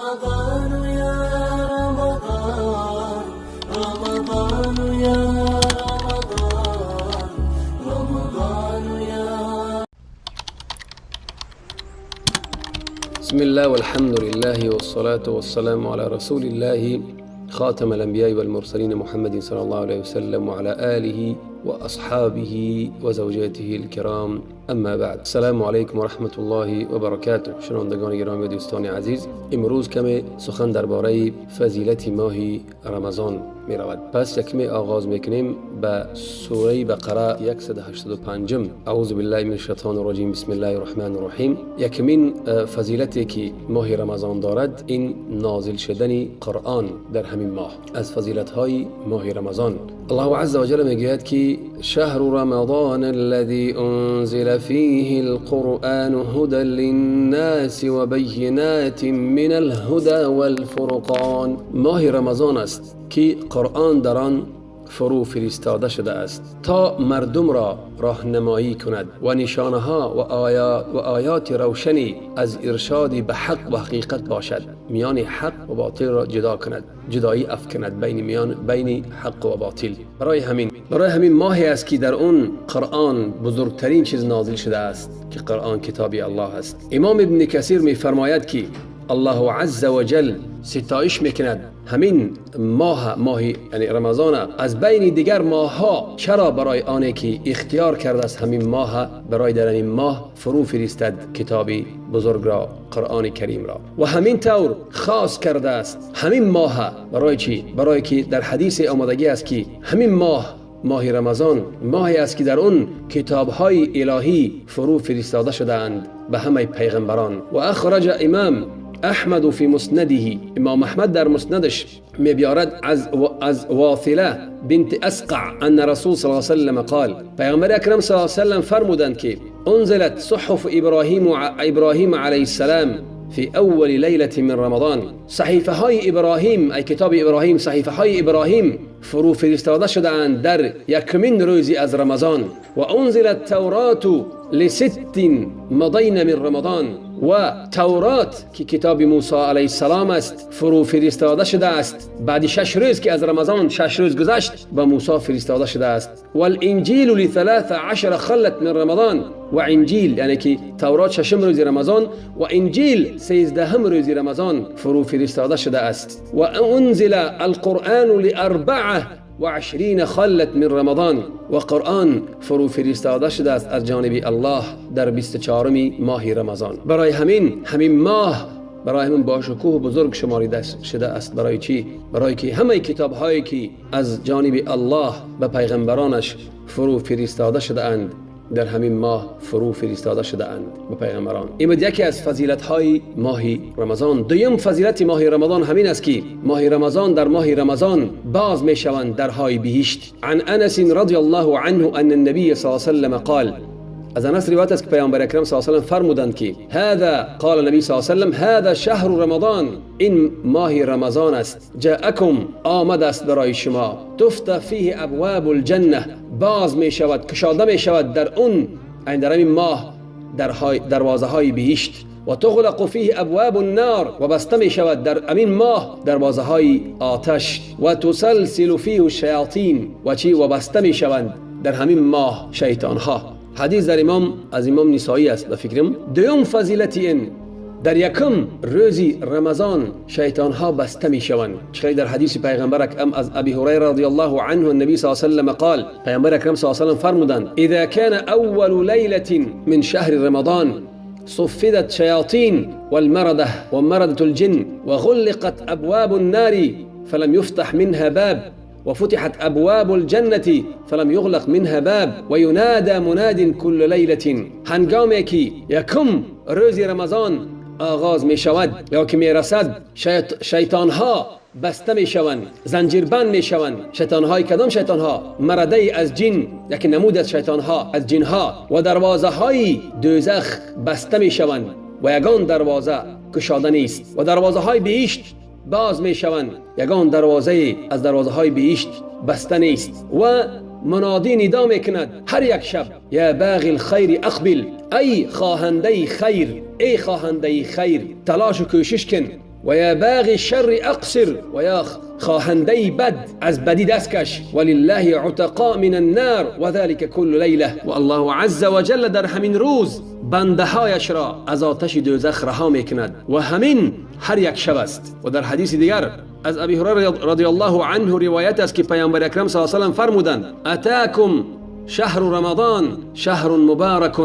رمضان يا رمضان، رمضان يا رمضان، رمضان يا. بسم الله والحمد لله والصلاة والسلام على رسول الله خاتم الأنبياء والمرسلين محمد صلى الله عليه وسلم وعلى آله وأصحابه وزوجاته الكرام. اما بعد، السلام علیکم و رحمت الله و برکاته. شنوندگان گرامی و دوستان عزیز، امروز کمی سخن درباره فضیلت ماه رمضان می رود. پس یکمی آغاز میکنیم به سوره بقره 185. اعوذ بالله من الشیطان الرجیم، بسم الله الرحمن الرحیم. یکمین فضیلتی که ماه رمضان دارد این نازل شدن قرآن در همین ماه. از فضیلت های ماه رمضان الله عز و جل میگوید که شهر رمضان الذي انزل فيه القرآن هدى للناس وبينات من الهدى والفرقان. ماه رمضان است که قرآن در آن فرو فرستاده شده است تا مردم را راهنمایی کند و نشانه ها و آیات روشنی از ارشاد به حق و حقیقت باشد، میان حق و باطل را جدا کند، جدایی افکند بین حق و باطل. برای همین ماهی است که در اون قرآن بزرگترین چیز نازل شده است که قرآن کتاب الله است. امام ابن کثیر می فرماید که الله عز و جل ستایش میکند همین ماه یعنی رمضان از بین دیگر ماه ها، چرا برای آنه که اختیار کرده است همین ماه برای در این ماه فرو فرستد کتاب بزرگ را، قرآن کریم را، و همین طور خاص کرده است همین ماه. برای چی؟ برای که در حدیث آمدگی است که همین ماه رمضان ماهی است که در اون کتاب‌های الهی فرو فرستاده شده‌اند به همه پیغمبران. و اخرج امام احمد فی مسنده، امام احمد در مسندش می‌بیارد از واثله بنت اسقع ان رسول صلی الله علیه و سلم قال، پیامبر اکرم صلی الله علیه و سلم فرمودند که انزلت صحف ابراهیم علیه السلام فی اول لیلة من رمضان. صحیفه های ابراهیم، ای کتاب ابراهیم، صحیفه های ابراهیم فرو فرستاده شده‌اند در یکمین روزی از رمضان. و انزلت تورات لست مضین من رمضان، و تورات که کتاب موسی علیه السلام است فرو فرستاده شده است بعد 6 روز که از رمضان 6 روز گذشت به موسی فرستاده شده است. و الانجیل ل13 خلت من رمضان، و انجیل یعنی که تورات 6 روز رمضان و انجیل 13 روز رمضان فرو فرستاده شده است. و انزل القرآن ل24 خلت من رمضان، و قرآن فرو فرستاده شده است از جانب الله در 24 ماه رمضان. برای همین ماه برای همین با شکوه بزرگ شماریده شده است. برای چی؟ برای که همه کتاب هایی که از جانب الله به پیغمبرانش فرو فرستاده شده اند در همین ماه فرو فرستاده شده اند به پیغمبران. این بود یکی از فضیلت های ماه رمضان. دوم فضیلت ماه رمضان همین است که در ماه رمضان باز می شوند درهای بهشت. عن انس رضی الله عنه ان النبي صلی الله علیه و سلم قال، از انس روایت است که پیامبر اکرم صلی الله علیه و سلم فرمودند که قال النبی صلی الله علیه و سلم هذا شهر رمضان، این ماه رمضان است، جاءکم آمد است برای شما، تفتح فیه ابواب الجنه، باز می شود، کشاده می شود در اون در این ماه دروازه های بهشت، و تغلق فیه ابواب النار، و بسته می شود در امین ماه دروازه های آتش، و تسلسل فیه الشیاطین، و بسته می شوند در همین ماه شیطان ها. حدیث در از امام نسائی است به فکرم. دوم فضیلت این در یکم روزی رمضان شیطان ها بسته می شوند. چه در حدیث پیغمبر اکرم از ابی هریره رضی الله عنه النبی صلی الله علیه و سلم قال، پیغمبر اکرم صلی الله علیه و سلم فرمودند اذا كان اول لیلة من شهر رمضان صفدت شیاطین ومردة الجن وغلقت ابواب النار فلم يفتح منها باب وفتحت ابواب الجنة فلم يغلق منها باب وينادى مناد كل ليلة. هنگامی که یکم روز رمضان آغاز می شود یا که می رسد، شیطان ها بسته می شوند، زنجیربند می شوند. شیطان های کدام شیطان ها؟ مرده از جن، یک نمود از شیطان ها از جن ها، و دروازه های دوزخ بسته می شوند و یگان دروازه گشاده نیست، و دروازه های بهشت باز می شوند، یگان دروازه از دروازه های بهشت بسته نیست. و منادی ندا میکند هر یک شب، یا باغی الخیر اقبل، ای خواهنده خیر، ای خواهنده خیر، تلاش و کوشش کن و یا باغی الشر اقصر و یا خواهنده بد از بدی دست کش ولله عتقاء من النار و ذلك كل لیله و الله عز و جل در همین روز بنده هایش را از آتش دوزخ رها میکند و همین هر یک شب است. و در حدیث دیگر از ابی هریره رضی الله عنه روایت است که پیامبر اکرم صلی الله علیه و سلم فرمودند اتاکم شهر رمضان شهر مبارک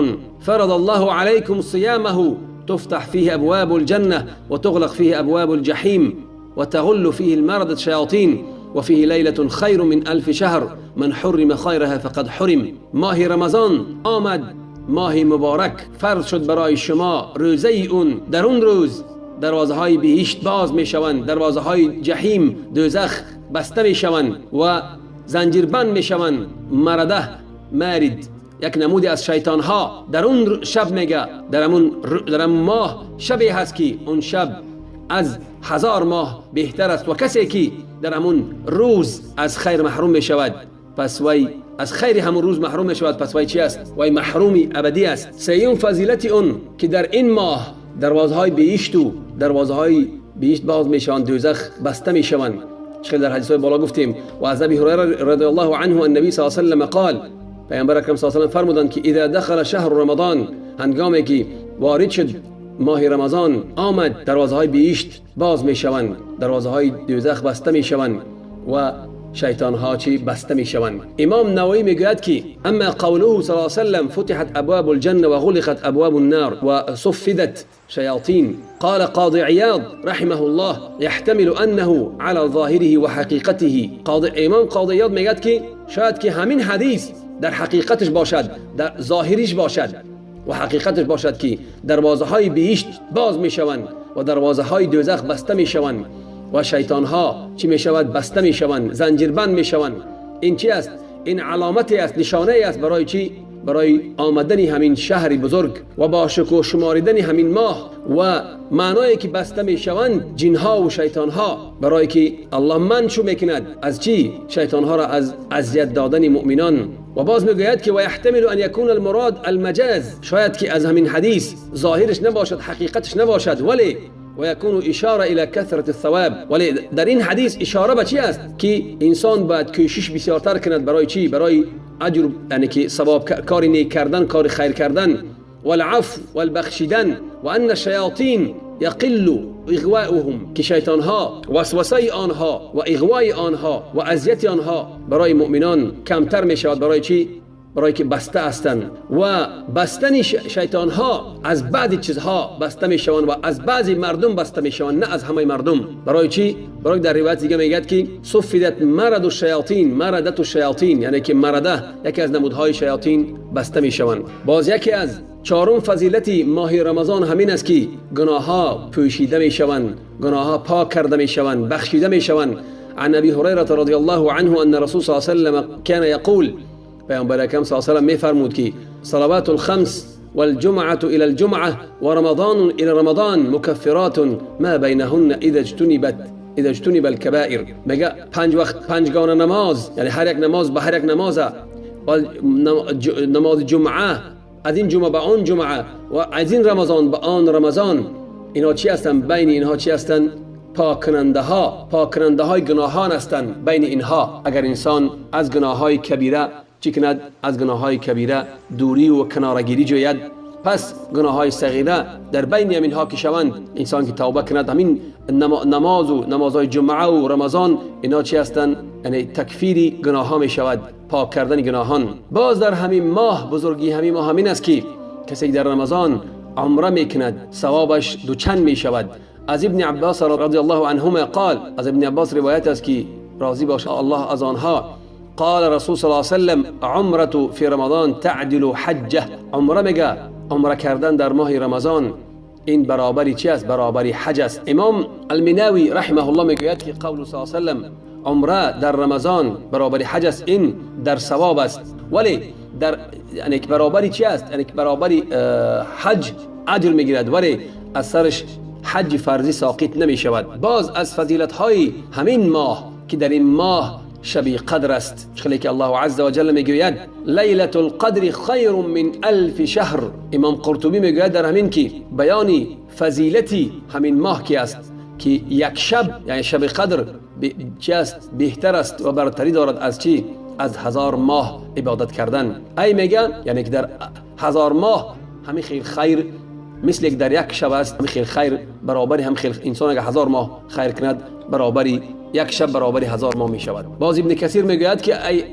فرض الله علیکم صیامه تفتح فيه أبواب الجنة وتغلق فيه أبواب الجحيم وتغل فيه المردة الشياطين وفيه ليلة خير من 1000 شهر من حرم خيرها فقد حرم. ماه رمضان آمد، ماه مبارک فرض شد برای شما روزه اون. در اون روز دروازه های بهشت باز می شوند، دروازه های جحیم دوزخ بسته می شوند و زنجیربند می شوند. مرده مارد یک نمودی از شیطان ها در اون شب میگه در اون ماه شبی هست که اون شب از 1000 ماه بهتر است و کسی که در همون روز از خیر محروم می شود پس وی از خیر همون روز محروم می شود پس وی چی است؟ وی محرومی ابدی است. سیوم فضیلت اون که در این ماه دروازه های بهشت و دروازه های بهشت باز می شوند، دوزخ بسته می شوند. چه در حدیث های بالا گفتیم. و از ابی هریره رضی الله عنه النبی صلی الله علیه و سلم قال پیامبر اکرم صلی الله علیه و سلم فرمودند که اذا دخل شهر رمضان هنگامی که وارد شد ماه رمضان آمد دروازه های بهشت باز می شوند، دروازه های دوزخ بسته می شوند و شیطان ها چی بسته می شوند. امام نووی میگوید که اما قوله صلی الله علیه و سلم فتحت ابواب الجنه و غلقت ابواب النار و صفدت شياطين. قال قاضي عياض رحمه الله يحتمل انه على ظاهره و حقیقته. امام قاضی عیاض میگوید که شاید که همین حدیث در حقیقتش باشد، در ظاهریش باشد و حقیقتش باشد که دروازه های بهشت باز می شوند و دروازه های دوزخ بسته می شوند و شیطان ها چی می شود؟ بسته می شوند، زنجیربند می شوند. این چی است؟ این علامتی است، نشانه است برای چی؟ برای آمدن همین شهر بزرگ و با شکوه شماریدن همین ماه و معنایی که بسته می شوند جنها و شیطان ها، برای که الله منشو میکند از چی؟ شیطان ها را از اذیت دادن مؤمنان. و باز میگوید که و یحتمل ان یکون المراد المجاز، شاید که از همین حدیث ظاهرش نباشد حقیقتش نباشد، ولی و یکون اشاره الى کثرت الثواب، ولی در این حدیث اشاره به چی است؟ که انسان باید کوشش بسیارتر کند برای چی؟ برای اجر، یعنی که ثواب کار نیک کردن، کار خیر کردن، والعفو والبخشیدن، و ان الشیاطین یقل اغواؤهم، که شیطان ها وسوسه آنها و اغوای آنها و اذیت آنها برای مؤمنان کمتر می شود. برای چی؟ برای که بسته هستند و بستن شیطان ها از بعضی چیزها بسته می شوند و از بعضی مردم بسته می شوند، نه از همه مردم. برای چی؟ برای در روایت دیگه میگه که صفدت مرض الشیاطین، مردت الشیاطین، یعنی که مرده یکی از نمودهای شیاطین بسته می شوند. باز یکی از چهارم فضیلت ماه رمضان همین است که گناه ها پوشیده می شوند، گناه ها پاک کرده می شوند، بخشیده می شوند. عن ابی هریره رضی الله عنه ان رسول صلی الله علیه و سلم كان یقول، پیامبر اکرم صلی الله علیه و سلم میفرمود که صلوات الخمس والجمعة الى الجمعة ورمضان الى رمضان مكفرات ما بينهن اذا اجتنب الكبائر. میگه 5 وقت 5 گانه نماز، یعنی هر یک نماز به هر یک نماز، و نماز جمعه از این جمعه به آن جمعه و از این رمضان به آن رمضان، اینا چی هستند؟ بین اینها چی هستند؟ پاک کننده های گناهان هستند. بین اینها اگر انسان از گناه های کبیره چی کند؟ از گناه های کبیره دوری و کنارگیری جوید، پس گناه های صغیره در بین اینها که شوند، انسان که توبه کند، همین نمازهای جمعه و رمضان اینا چی هستند؟ یعنی تکفیری گناه ها می شود، پاک کردن گناهان. باز در همین ماه، بزرگی همین ماه همین است که کسی در رمضان عمره می کند ثوابش دوچند می شود. از ابن عباس رضی الله عنهما قال، از ابن عباس روایت است که راضی باشه الله از آنها، قال رسول صلی الله علیه و سلم عمره فی رمضان تعدل حجه. عمره میگه عمره کردن در ماه رمضان این برابری چی است؟ برابری حج است. امام المناوی رحمه الله میگوید که قول صلی الله علیه و سلم عمره در رمضان برابری حج است، این در ثواب است، ولی در یعنی برابری چی است؟ یعنی برابری حج اجر میگیرد، ولی از سرش حج فرضی ساقط نمی شود. باز از فضیلت های همین ماه که در این ماه شب قدر است، چخلی که الله عز و جل میگوید لیلة القدر خیر من 1000 شهر. امام قرطبی میگوید در همین که بیانی فضیلتی همین ماه کی است که یک شب یعنی شب قدر چی است بهتر است و برتری دارد از چی؟ از 1000 ماه عبادت کردن. ای میگه یعنی که در 1000 ماه همین خیر مثل یک در یک شب است. همین خیر برابری هم خیر انسان اگر 1000 ماه خیر کند برابری یک شب برابری 1000 ماه می شود. باز ابن کثیر میگوید که ای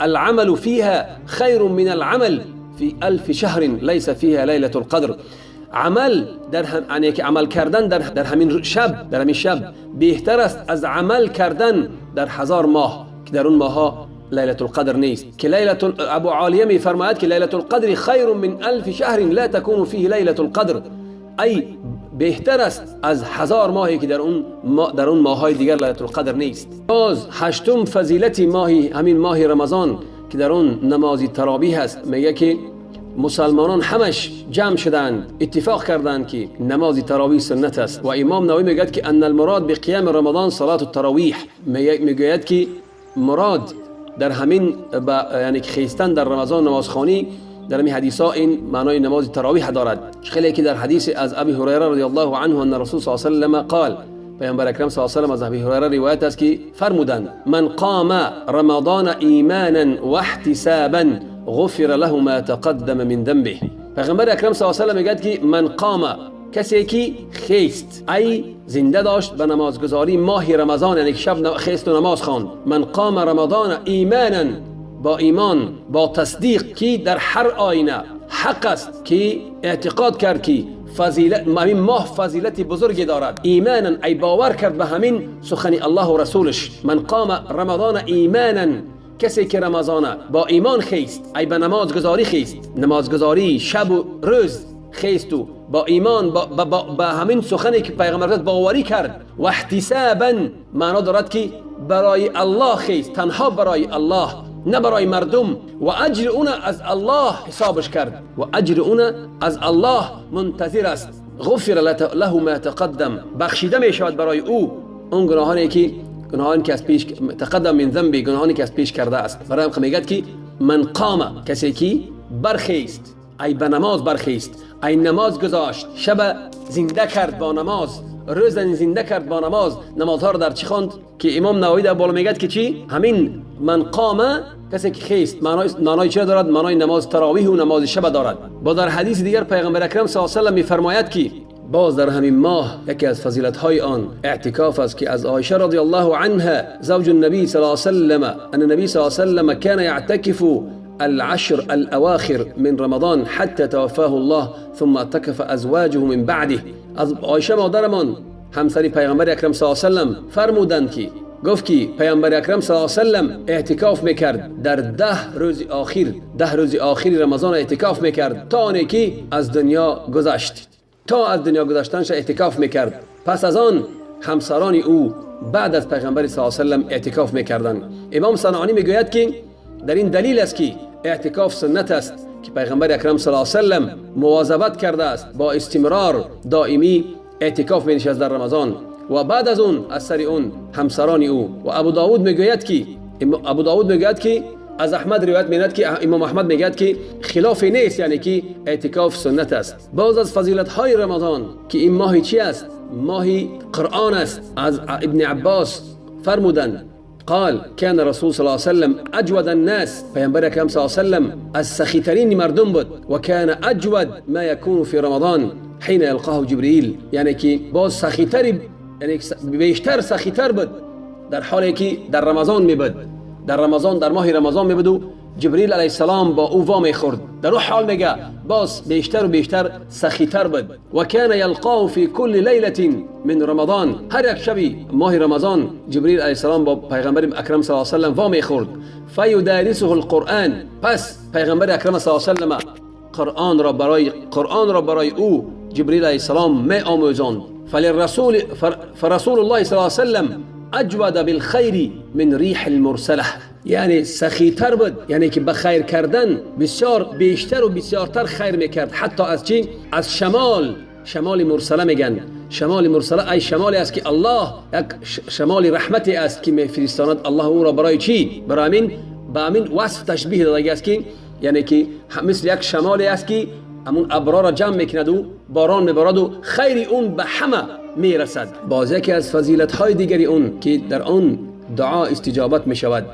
العمل فيها خیر من العمل في 1000 شهر ليس فيها ليلة القدر. عمل در یعنی که عمل کردن در همین شب بهتر است از عمل کردن در 1000 ماه که در اون ماها لیلة القدر نیست. که ابو عالیه می فرماید که لیلة القدر خیر من 1000 شهر لا تكون فيه لیلة القدر. ای بهتر است از 1000 ماهی که در اون ماهای دیگر لیلة القدر نیست. باز هشتم فضیلت همین ماه رمضان که در اون نماز تراویح است، میگه که مسلمانان همش جمع شدند اتفاق کردند که نماز تراویح سنت است. و امام نووی میگه که ان المراد بقیام رمضان صلاة التراویح، میگه که مراد در همین یعنی که خیستن در رمضان نمازخوانی در این حدیثا این معنای نماز تراویح دارد. خیلی که در حدیث از ابی هریره رضی الله عنه ان رسول صلی الله علیه و سلم قال، پیامبر اکرم صلی الله علیه و سلم از ابی هریره روایت است که فرمودند من قام رمضان ایمانا و احتسابا غفر له ما تقدم من ذنبه. پیغمبر اکرم صلی الله علیه و سلم میگه که من قام، کسی که خیست ای زنده داشت به نمازگزاری ماه رمضان، یعنی شب خیست و نماز خواند. من قام رمضان ایمانا، با ایمان با تصدیق که در هر آینه حق است، که اعتقاد کرد که همین ماه فضیلت بزرگی دارد. ایمانا ای باور کرد به همین سخن الله و رسولش. من قام رمضان ایمانا، کسی که رمضان با ایمان خیست ای به نمازگزاری خیست، نمازگزاری شب و روز خیست و با ایمان با همین سخنی که پیغمبر باوری کرد. و احتسابا معنا دارد که برای الله خیست، تنها برای الله نه برای مردم. و اجر اون از الله حسابش کرد و اجر اون از الله منتظر است. غفر له ما تقدم، بخشیده می شود برای او اون گناهانی که از پیش تقدم من ذنبی، گناهانی که از پیش کرده است. برای هم میگه که من قام، کسی که برخیست ای به نماز برخیست، ای نماز گذاشت، شب زنده کرد با نماز، روز زنده کرد با نماز. نمازها رو در چی خواند که امام نووی در بالا میگه که چی؟ همین من قام، کسی که خیست معنای چه دارد؟ معنای نماز تراویح و نماز شب دارد. با در حدیث دیگر پیغمبر اکرم صلی الله علیه و سلم میفرماید که باز در همین ماه یکی از فضیلت های آن اعتکاف است، که از عایشه رضی الله عنها زوج النبی صلی الله علیه و سلم ان النبی صلی الله علیه و سلم كان يعتكف العشر الأواخر من رمضان حتى توفاه الله ثم اعتكف أزواجه من بعده. از عایشه مادرمان همسر پیغمبر اکرم صلی الله علیه و سلم فرمودند که گفت که پیامبر اکرم صلی الله علیه و سلم اعتکاف میکرد در 10 روز آخر رمضان اعتکاف میکرد تا آنی که از دنیا گذشت، تا از دنیا گذشتنش اعتکاف میکرد. پس از آن همسران او بعد از پیغمبر صلی الله علیه و سلم اعتکاف میکردند. امام صنعانی میگوید که در این دلیل است که اعتکاف سنت است که پیغمبر اکرم صلی الله علیه و سلم مواظبت کرده است، با استمرار دائمی اعتکاف می نشست در رمضان و بعد از اون از سر اون همسران او. و ابو داود میگوید که از احمد روایت میاد که امام احمد میگوید که خلاف نیست، یعنی که اعتکاف سنت است. باز از فضیلت های رمضان که این ماهی چی است؟ ماهی قرآن است. از ابن عباس فرمودند قال كان رسول صلى الله عليه وسلم اجود الناس، پیامبر اکرم صلی الله علیه و سلم از سخیترین مردم بود. و كان اجود ما يكون في رمضان حين يلقاه جبريل، یعنی که باز سخیتر، یعنی بیشتر سخیتر بود در حالی که در رمضان میبود. در ماه رمضان میبود و جبريل علیه السلام با او وام میخورد. در اون حال میگه باز بیشتر و بیشتر سخیتر بود. و كان يلقاه في كل ليله من رمضان، هر یک شبی ماه رمضان جبريل علیه السلام با پیغمبر اکرم صلی الله علیه و سلم وام میخورد. فیدارسه القرآن، پس پیغمبر اکرم صلی الله علیه و سلم قرآن را برای او جبريل علیه السلام می آموزاند. فرسول الله صلی الله علیه و سلم اجود بالخیر من ریح المرسله، یعنی سخیتر بود، یعنی که به خیر کردن بسیار بیشتر و بسیارتر خیر میکرد. حتی از چی؟ از شمال مرسله میگن. شمال مرسله ای شمالی است که الله یک شمال رحمتی است که میفرستاند الله او را برای چی؟ برای همین وصف تشبیه داده است که یعنی که مثل یک شمالی است که همون ابرار را جمع میکند و باران میبارد و خیر اون به همه میرسد. باز یکی از فضیلت های دیگری اون که در آن دعا استجابت می شود.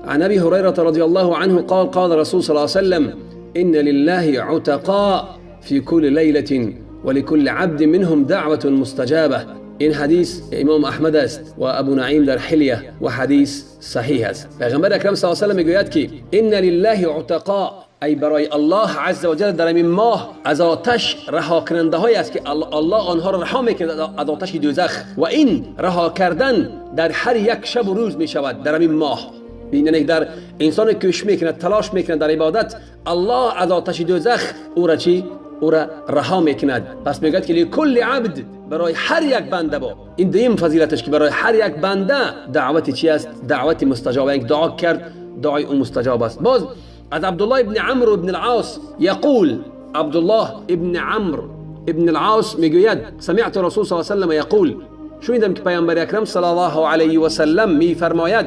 عن ابی هریره رضی الله عنه قال قال رسول صلی الله علیه وسلم ان لله عتقاء في كل ليله ولكل عبد منهم دعوه مستجابه. این حدیث امام احمد است و ابو نعیم در حلیه و حدیث صحیح است. پیغمبر اکرم صلی الله علیه و آله میگوید که ان لله عتقاء، ای برای الله عز و جل در این ماه از آتش رها کننده هایی است که الله آنها را رها میکند از آتش دوزخ، و این رها کردن در هر یک شب و روز می شود در این ماه. یعنی در انسان کوشش میکند، تلاش میکند در عبادت، الله از آتش دوزخ او را چی؟ او را رها میکند. پس میگوید که لکل عبد، برای هر یک بنده. با این دویم فضیلتش که برای هر یک بنده دعوت چی است؟ دعوت مستجاب. یک دعا کرد دعای او مستجاب است. باز از عبدالله ابن عمرو ابن العاص یقول، عبدالله ابن عمرو ابن العاص میگوید سمعت رسول صلی الله علیه و سلم یقول، شنیدم که پیامبر اکرم صلی الله علیه و سلم میفرماید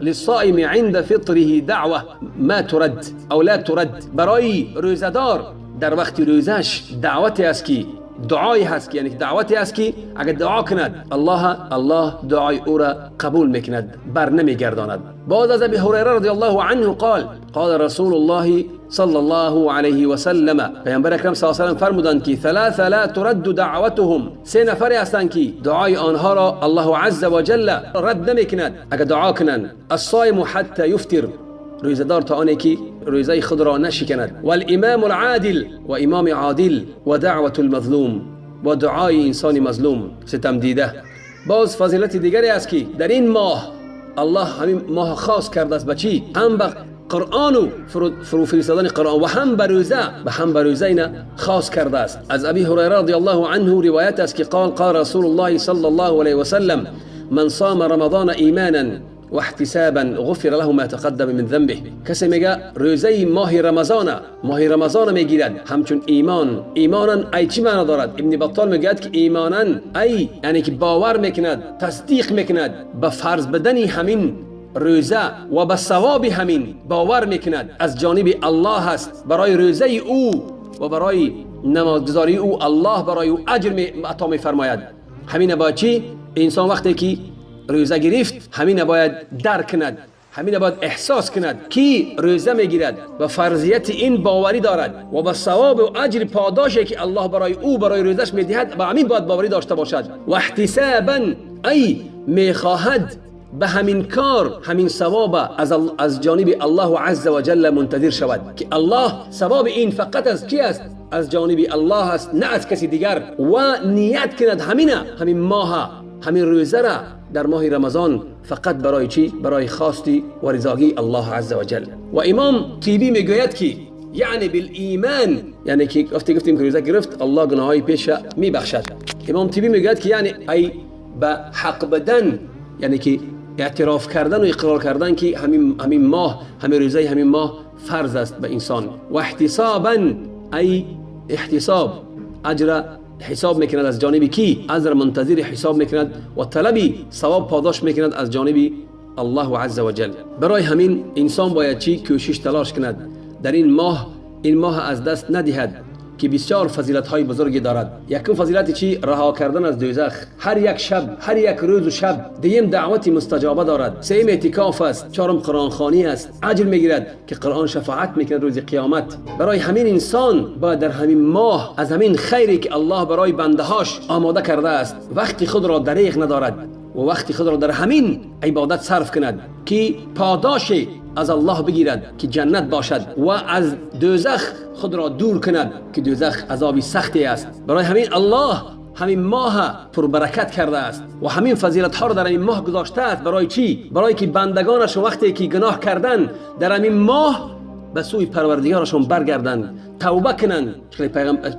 للصائم عند فطره دعوه ما ترد او لا ترد، برای روزه‌دار در وقت روزش دعوتی است که دعایی هست که یعنی دعوتی است که اگر دعا کند الله دعای او را قبول میکند، بر نمیگرداند. باز از ابی هریره رضی الله عنه قال قال رسول الله صلی الله علیه و سلم، پیامبر اکرم صلی الله علیه و سلم فرمودند که ثلاثه لا ترد دعوتهم، سه نفری هستند که دعای آنها را الله عز و جل رد نمیکند اگر دعا کنند. الصائم حتی یفطر، روزه‌دار تا آنی که روزه خود را نشکند. و الامام العادل، و امام عادل. و دعوت المظلوم، و دعای انسان مظلوم ستم دیده. باز فضیلت دیگری است که در این ماه الله همین ماه خاص کرده است. بچی هم به قرآن و فرو فرستادن قرآن و هم به روزه اینا خاص کرده است. از ابی هریره رضی الله عنه روایت است که قال رسول الله صلی الله علیه و سلم من صام رمضان ایمانا و احتسابا غفر له ما تقدم من ذنبه. کسی میگه روزه ماه رمضان میگیرد همچون ایمانا ای چی معنی دارد؟ ابن بطال میگه که ایمانا ای یعنی که باور میکند، تصدیق میکند به فرض بدنی همین روزه و به ثواب همین، باور میکند از جانب الله هست برای روزه او و برای نمازگزاری او الله برای او اجر عطا میفرماید. همین با چی انسان وقتی که روزه گرفت همین باید درک کند، همین باید احساس کند که روزه میگیرد و فرضیت این باوری دارد و با ثواب و اجر پاداشی که الله برای او برای روزش میدهد با همین باید باوری داشته باشد. و احتسابا ای میخواهد به همین کار همین ثواب از جانب الله عز و جل منتظر شود که الله ثواب این فقط از کی است؟ از جانب الله است، نه از کسی دیگر. و نیت کند همین ماه همین روزه را در ماه رمضان فقط برای چی؟ برای خواستی و رضایت الله عز و جل. و امام طیبی میگوید که یعنی بالایمان، یعنی که گفتیم که روزه گرفت الله گناههای پیش میبخشد. امام طیبی میگوید که یعنی ای به حق بدن، یعنی که اعتراف کردن و اقرار کردن که همین ماه همین روزه همین ماه فرض است به انسان. و احتسابا ای احتساب اجر حساب میکند از جانب کی؟ اجر منتظر حساب میکند و طلبی ثواب پاداش میکند از جانب الله عز و جل. برای همین انسان باید چی؟ کوشش تلاش کند در این ماه از دست ندهد که بسیار فضیلت های بزرگی دارد. یکم فضیلت چی؟ رها کردن از دوزخ هر یک شب، هر یک روز و شب. دویم دعوت مستجابه دارد. سوم اعتکاف است. چهارم قرآن خوانی است، اجر میگیرد که قرآن شفاعت میکند روز قیامت. برای همین انسان باید در همین ماه از همین خیری که الله برای بنده هاش آماده کرده است وقتی خود را دریغ ندارد و وقتی خود را در همین عبادت صرف کند که پاداش از الله بگیرد که جنت باشد و از دوزخ خود را دور کند که دوزخ عذابی سختی است. برای همین الله همین ماه پر برکت کرده است و همین فضیلت ها را در این ماه گذاشته است. برای چی؟ برای که بندگانش وقتی که گناه کردن در همین ماه به سوی پروردگارشون برگردند، توبه کنند.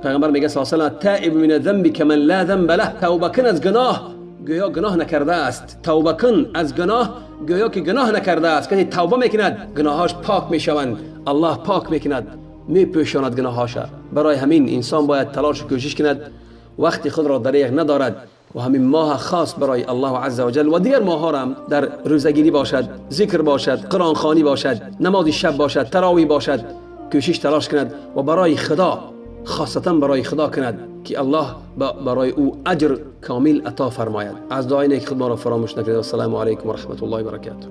پیغمبر میگه صلی الله علیه و آله تائب من الذنب كمن لا ذنب له. توبه کن از گناه گویا گناه نکرده است. توبه کن از گناه گویا که گناه نکرده است. کسی توبه میکند گناهاش پاک میشوند، الله پاک میکند، میپوشاند گناهاش. برای همین انسان باید تلاش و کوشش کند وقتی خود را دریغ ندارد و همین ماه خاص برای الله عز و جل و دیگر ماه ها هم در روزگیری باشد، ذکر باشد، قرآن خوانی باشد، نماز شب باشد، تراویح باشد، کوشش تلاش کند و برای خدا خاصتا برای خدا کند که الله برای او اجر کامل عطا فرماید. از دعای نیک خود ما را فراموش نکنید. السلام علیکم و رحمت الله و برکاته.